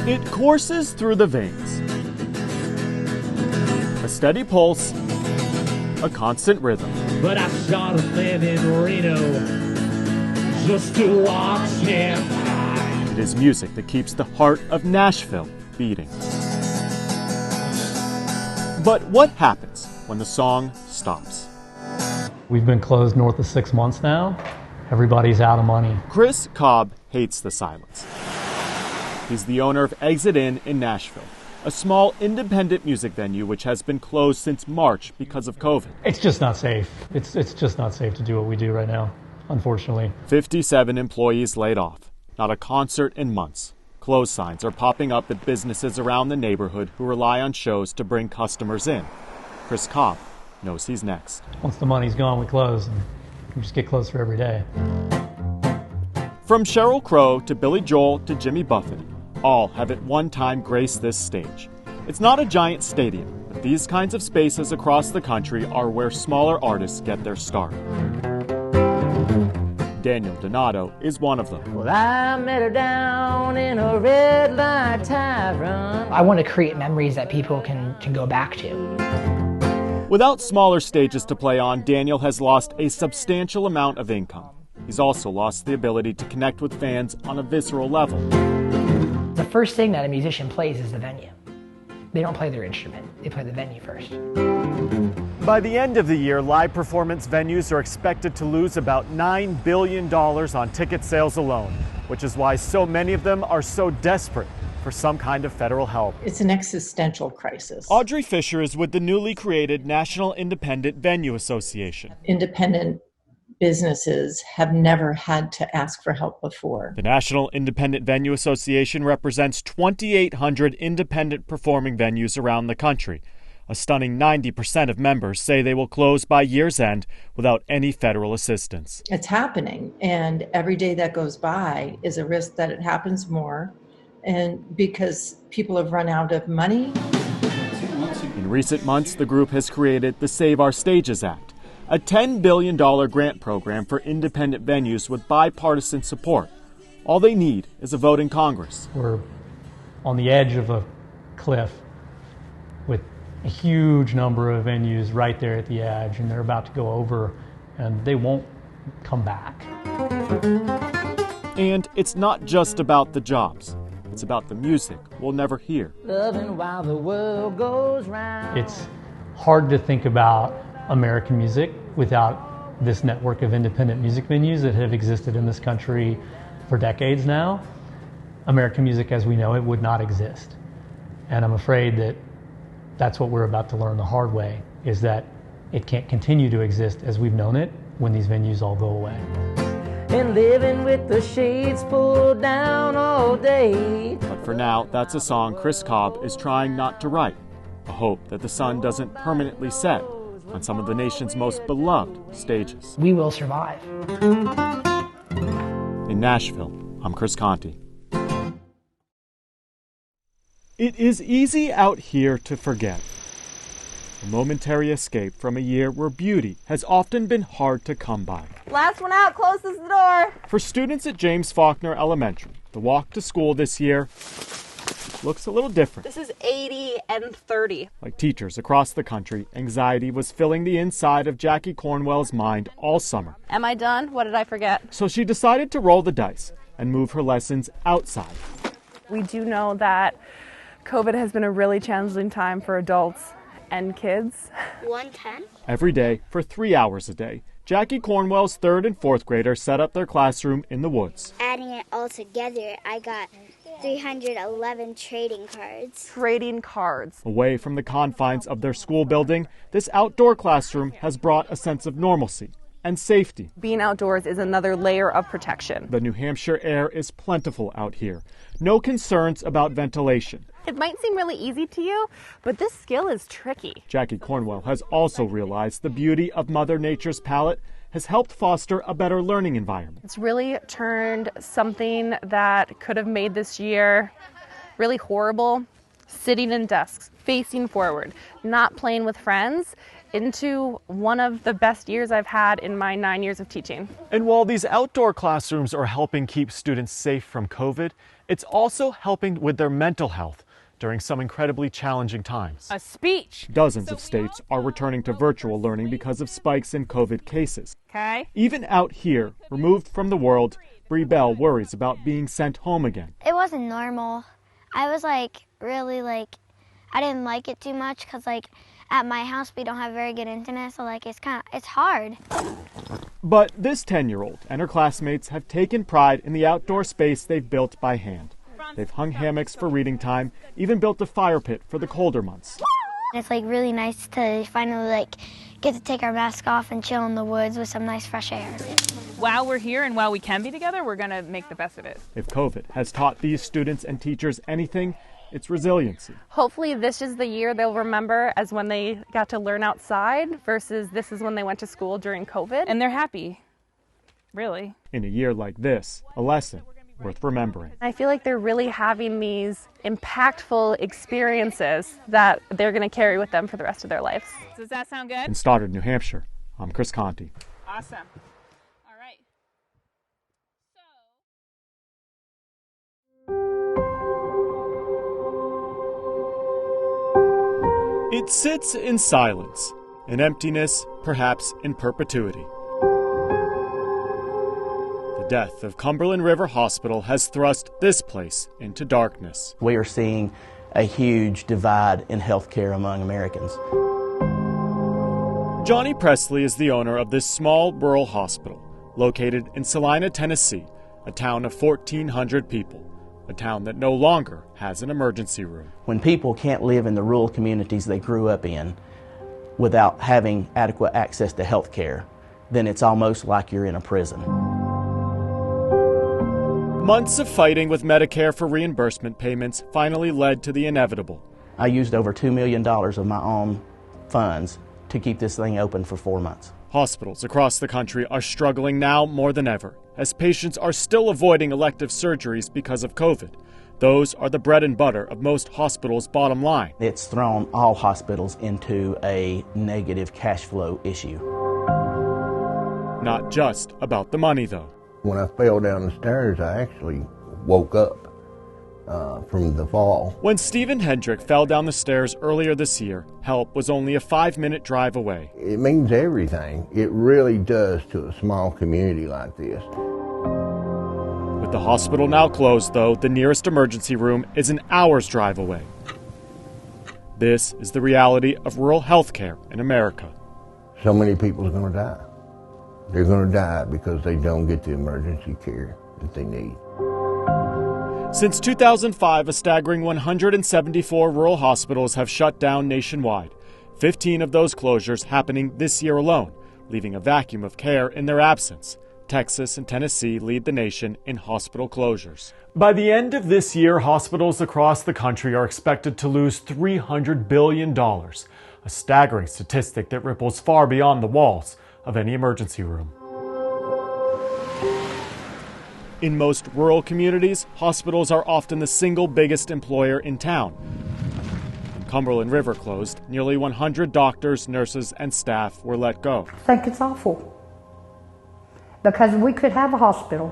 It courses through the veins. A steady pulse, a constant rhythm. But I shot a man in Reno just to watch him. It is music that keeps the heart of Nashville beating. But what happens when the song stops? We've been closed north of 6 months now. Everybody's out of money. Chris Cobb hates the silence. He's the owner of Exit Inn in Nashville, a small independent music venue which has been closed since March because of COVID. It's just not safe. It's just not safe to do what we do right now, unfortunately. 57 employees laid off. Not a concert in months. Close signs are popping up at businesses around the neighborhood who rely on shows to bring customers in. Chris Cobb knows he's next. Once the money's gone, we close, and we just get closer every day. From Sheryl Crow to Billy Joel to Jimmy Buffett, all have at one time graced this stage. It's not a giant stadium, but these kinds of spaces across the country are where smaller artists get their start. Daniel Donato is one of them. Well, I met her down in a red light tavern. I want to create memories that people can go back to. Without smaller stages to play on, Daniel has lost a substantial amount of income. He's also lost the ability to connect with fans on a visceral level. The first thing that a musician plays is the venue. They don't play their instrument, they play the venue first. By the end of the year, live performance venues are expected to lose about $9 billion on ticket sales alone, which is why so many of them are so desperate for some kind of federal help. It's an existential crisis. Audrey Fisher is with the newly created National Independent Venue Association. Independent businesses have never had to ask for help before. The National Independent Venue Association represents 2,800 independent performing venues around the country. A stunning 90% of members say they will close by year's end without any federal assistance. It's happening, and every day that goes by is a risk that it happens more, and because people have run out of money. In recent months, the group has created the Save Our Stages Act, a $10 billion grant program for independent venues with bipartisan support. All they need is a vote in Congress. We're on the edge of a cliff with a huge number of venues right there at the edge, and they're about to go over, and they won't come back. And it's not just about the jobs. It's about the music we'll never hear. Loving while the world goes round. It's hard to think about American music without this network of independent music venues that have existed in this country for decades now. American music as we know it would not exist. And I'm afraid that that's what we're about to learn the hard way, is that it can't continue to exist as we've known it when these venues all go away. And living with the shades pulled down all day. But for now, that's a song Chris Cobb is trying not to write. A hope that the sun doesn't permanently set on some of the nation's most beloved stages. We will survive. In Nashville, I'm Chris Conti. It is easy out here to forget. A momentary escape from a year where beauty has often been hard to come by. Last one out closes the door. For students at James Faulkner Elementary, the walk to school this year looks a little different. This is 80 and 30. Like teachers across the country, anxiety was filling the inside of Jackie Cornwell's mind all summer. Am I done? What did I forget? So she decided to roll the dice and move her lessons outside. We do know that COVID has been a really challenging time for adults and kids. 110? Every day, for 3 hours a day, Jackie Cornwell's 3rd and 4th graders set up their classroom in the woods. Adding it all together, I got 311 trading cards. Trading cards. Away from the confines of their school building, this outdoor classroom has brought a sense of normalcy and safety. Being outdoors is another layer of protection. The New Hampshire air is plentiful out here. No concerns about ventilation. It might seem really easy to you, but this skill is tricky. Jackie Cornwell has also realized the beauty of Mother Nature's palette has helped foster a better learning environment. It's really turned something that could have made this year really horrible, sitting in desks, facing forward, not playing with friends, into one of the best years I've had in my 9 years of teaching. And while these outdoor classrooms are helping keep students safe from COVID, it's also helping with their mental health during some incredibly challenging times. A speech. Dozens of states are returning to virtual learning because of spikes in COVID cases. Okay. Even out here, removed from the world, Bree Bell worries about being sent home again. It wasn't normal. I was really I didn't like it too much because at my house we don't have very good internet, so it's hard. But this 10-year-old and her classmates have taken pride in the outdoor space they've built by hand. They've hung hammocks for reading time, even built a fire pit for the colder months. It's really nice to finally get to take our mask off and chill in the woods with some nice fresh air. While we're here and while we can be together, we're going to make the best of it. If COVID has taught these students and teachers anything, it's resiliency. Hopefully this is the year they'll remember as when they got to learn outside versus this is when they went to school during COVID. And they're happy, really. In a year like this, a lesson worth remembering. I feel like they're really having these impactful experiences that they're going to carry with them for the rest of their lives. Does that sound good? In Stoddard, New Hampshire, I'm Chris Conti. Awesome. All right. It sits in silence, in emptiness, perhaps in perpetuity. The death of Cumberland River Hospital has thrust this place into darkness. We are seeing a huge divide in healthcare among Americans. Johnny Presley is the owner of this small rural hospital, located in Salina, Tennessee, a town of 1,400 people, a town that no longer has an emergency room. When people can't live in the rural communities they grew up in without having adequate access to health care, then it's almost like you're in a prison. Months of fighting with Medicare for reimbursement payments finally led to the inevitable. I used over $2 million of my own funds to keep this thing open for 4 months. Hospitals across the country are struggling now more than ever, as patients are still avoiding elective surgeries because of COVID. Those are the bread and butter of most hospitals' bottom line. It's thrown all hospitals into a negative cash flow issue. Not just about the money, though. When I fell down the stairs, I actually woke up from the fall. When Stephen Hendrick fell down the stairs earlier this year, help was only a 5-minute drive away. It means everything. It really does to a small community like this. With the hospital now closed, though, the nearest emergency room is an hour's drive away. This is the reality of rural health care in America. So many people are going to die. They're going to die because they don't get the emergency care that they need. Since 2005, a staggering 174 rural hospitals have shut down nationwide, 15 of those closures happening this year alone, leaving a vacuum of care in their absence. Texas and Tennessee lead the nation in hospital closures. By the end of this year, hospitals across the country are expected to lose $300 billion, a staggering statistic that ripples far beyond the walls of any emergency room. In most rural communities, hospitals are often the single biggest employer in town. When Cumberland River closed, nearly 100 doctors, nurses, and staff were let go. I think it's awful, because we could have a hospital.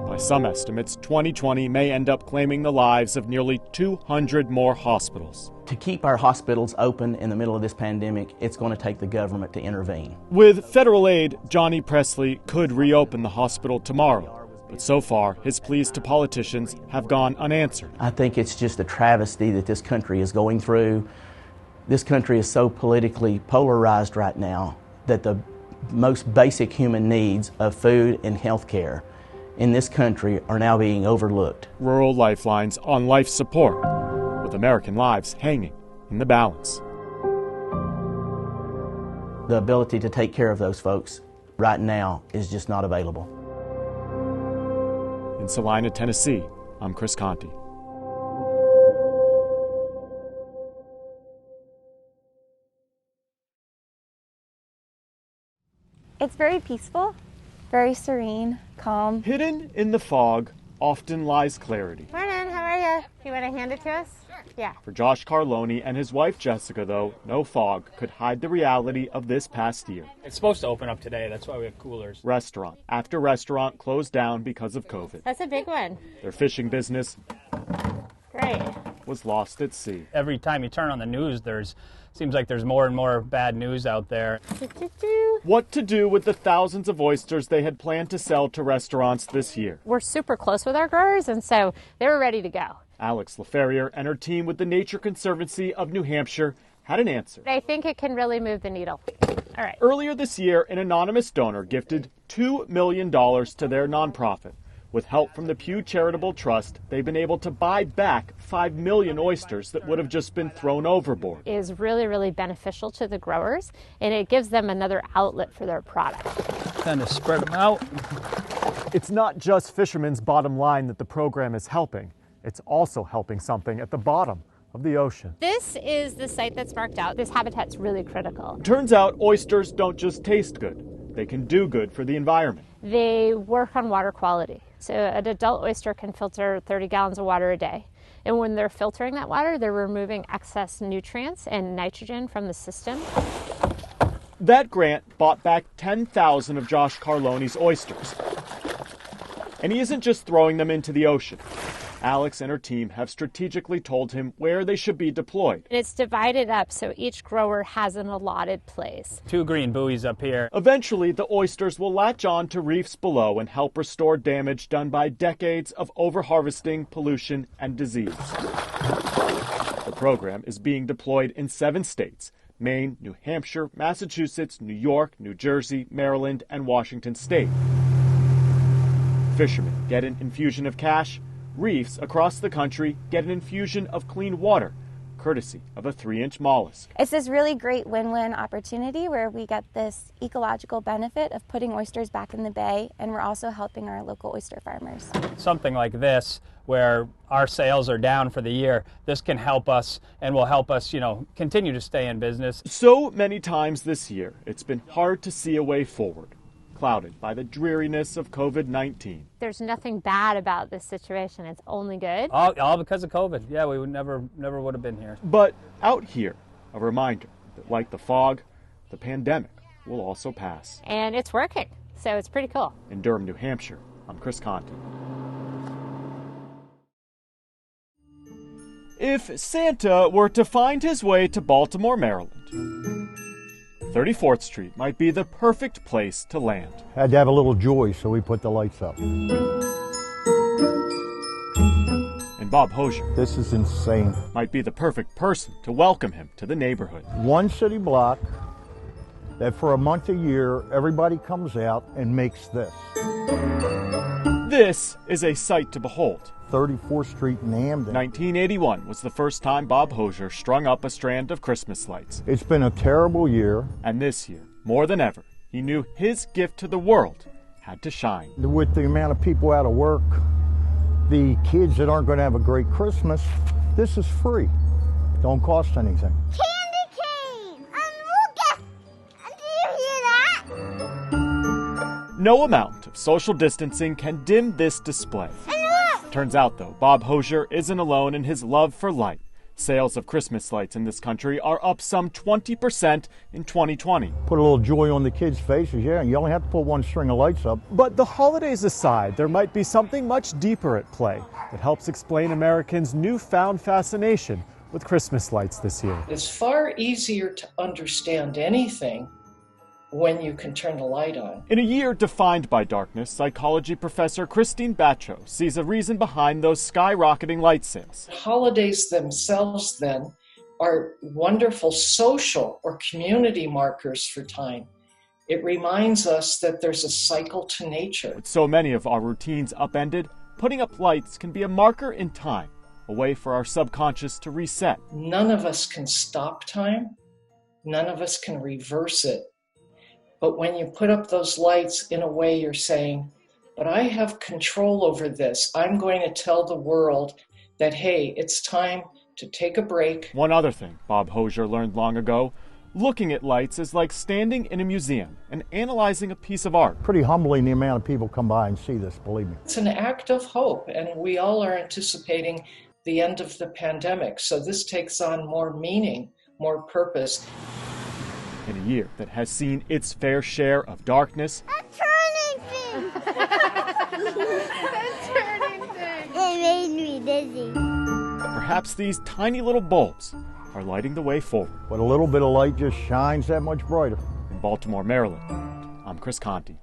By some estimates, 2020 may end up claiming the lives of nearly 200 more hospitals. To keep our hospitals open in the middle of this pandemic, it's going to take the government to intervene. With federal aid, Johnny Presley could reopen the hospital tomorrow. But so far, his pleas to politicians have gone unanswered. I think it's just a travesty that this country is going through. This country is so politically polarized right now that the most basic human needs of food and health care in this country are now being overlooked. Rural lifelines on life support, with American lives hanging in the balance. The ability to take care of those folks right now is just not available. In Salina, Tennessee, I'm Chris Conti. It's very peaceful, very serene, calm. Hidden in the fog often lies clarity. Morning, how are you? You want to hand it to us? Yeah. For Josh Carloni and his wife Jessica, though, no fog could hide the reality of this past year. It's supposed to open up today. That's why we have coolers. Restaurant after restaurant closed down because of COVID. That's a big one. Their fishing business Great. was lost at sea. Every time you turn on the news, seems like there's more and more bad news out there. What to do with the thousands of oysters they had planned to sell to restaurants this year? We're super close with our growers, and so they were ready to go. Alex LaFerrier and her team with the Nature Conservancy of New Hampshire had an answer. I think it can really move the needle. All right. Earlier this year, an anonymous donor gifted $2 million to their nonprofit. With help from the Pew Charitable Trust, they've been able to buy back 5 million oysters that would have just been thrown overboard. It is really, really beneficial to the growers, and it gives them another outlet for their product. Kind of spread them out. It's not just fishermen's bottom line that the program is helping. It's also helping something at the bottom of the ocean. This is the site that's marked out. This habitat's really critical. Turns out oysters don't just taste good. They can do good for the environment. They work on water quality. So an adult oyster can filter 30 gallons of water a day. And when they're filtering that water, they're removing excess nutrients and nitrogen from the system. That grant bought back 10,000 of Josh Carloni's oysters. And he isn't just throwing them into the ocean. Alex and her team have strategically told him where they should be deployed. It's divided up so each grower has an allotted place. 2 green buoys up here. Eventually, the oysters will latch on to reefs below and help restore damage done by decades of overharvesting, pollution, and disease. The program is being deployed in 7 states: Maine, New Hampshire, Massachusetts, New York, New Jersey, Maryland, and Washington State. Fishermen get an infusion of cash. Reefs across the country get an infusion of clean water, courtesy of a 3-inch mollusk. It's this really great win-win opportunity where we get this ecological benefit of putting oysters back in the bay, and we're also helping our local oyster farmers. Something like this, where our sales are down for the year, this can help us and will help us, continue to stay in business. So many times this year, it's been hard to see a way forward, clouded by the dreariness of COVID-19. There's nothing bad about this situation. It's only good. All because of COVID. Yeah, we would never would have been here. But out here, a reminder that like the fog, the pandemic will also pass. And it's working, so it's pretty cool. In Durham, New Hampshire, I'm Chris Conti. If Santa were to find his way to Baltimore, Maryland, 34th Street might be the perfect place to land. Had to have a little joy, so we put the lights up. And Bob Hosier, this is insane, might be the perfect person to welcome him to the neighborhood. One city block that for a month a year, everybody comes out and makes this. This is a sight to behold. 34th Street in Hamden. 1981 was the first time Bob Hosier strung up a strand of Christmas lights. It's been a terrible year. And this year, more than ever, he knew his gift to the world had to shine. With the amount of people out of work, the kids that aren't going to have a great Christmas, this is free. Don't cost anything. Candy cane! Do you hear that? No amount of social distancing can dim this display. Turns out, though, Bob Hosier isn't alone in his love for light. Sales of Christmas lights in this country are up some 20% in 2020. Put a little joy on the kids' faces, yeah, you only have to put one string of lights up. But the holidays aside, there might be something much deeper at play that helps explain Americans' newfound fascination with Christmas lights this year. It's far easier to understand anything when you can turn the light on. In a year defined by darkness, psychology professor Christine Batcho sees a reason behind those skyrocketing light sales. Holidays themselves, then, are wonderful social or community markers for time. It reminds us that there's a cycle to nature. With so many of our routines upended, putting up lights can be a marker in time, a way for our subconscious to reset. None of us can stop time. None of us can reverse it. But when you put up those lights, in a way you're saying, but I have control over this. I'm going to tell the world that, hey, it's time to take a break. One other thing Bob Hosier learned long ago, looking at lights is like standing in a museum and analyzing a piece of art. Pretty humbling the amount of people come by and see this, believe me. It's an act of hope, and we all are anticipating the end of the pandemic. So this takes on more meaning, more purpose. In a year that has seen its fair share of darkness, It made me dizzy. perhaps these tiny little bulbs are lighting the way forward. But a little bit of light just shines that much brighter. In Baltimore, Maryland, I'm Chris Conti.